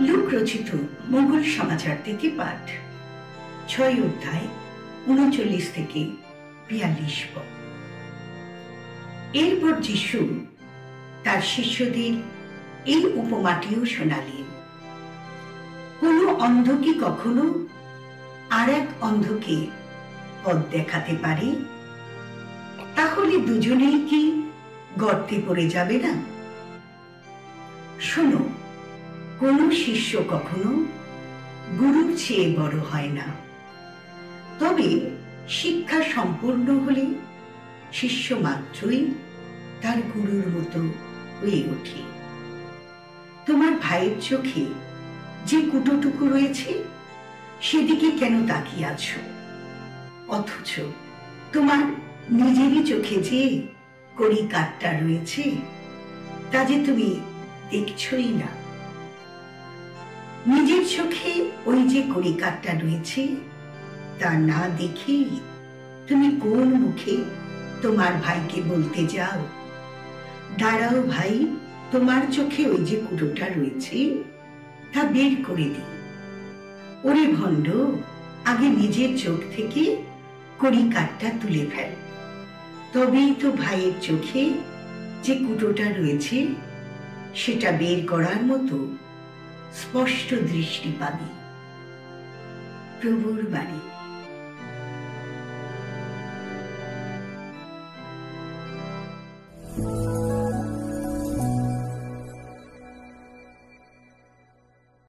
লোক রচিত মোগল সমাচার থেকে পাঠ ৬ অধ্যায় ৩৯ থেকে ৪২ পদ। এরপর যিশু তার শিষ্যদের এই উপমাটিও শোনালেন। কোন অন্ধ কি কখনো আর এক অন্ধকে পথ দেখাতে পারে? তাহলে দুজনেই কি গর্তে পড়ে যাবে না? শোনো, কোন শিষ্য কখনো গুরুর চেয়ে বড় হয় না, তবে শিক্ষা সম্পূর্ণ হলে শিষ্য মাত্রই তার গুরুর মতো হয়ে ওঠে। তোমার ভাইয়ের চোখে যে কুটোটুকু রয়েছে সেদিকে কেন তাকিয়ে আছো? অথচ তোমার নিজেরই চোখে যে কড়ি কাঠটা রয়েছে তা যে তুমি দেখছই না। নিজের চোখে ওই যে কড়ি কাঠটা রয়েছে তা না দেখেই তুমি কোন মুখে তোমার ভাইকে বলতে যাও, দাঁড়াও ভাই, তোমার চোখে ওই যে কুটোটা রয়েছে তা বের করে দি। ওরে ভণ্ড, আগে নিজের চোখ থেকে কড়ি কাঠটা তুলে ফেল, তবেই তো ভাইয়ের চোখে যে কুটোটা রয়েছে সেটা বের করার মতো স্পষ্ট দৃষ্টি পাবি। প্রভুর বাণী।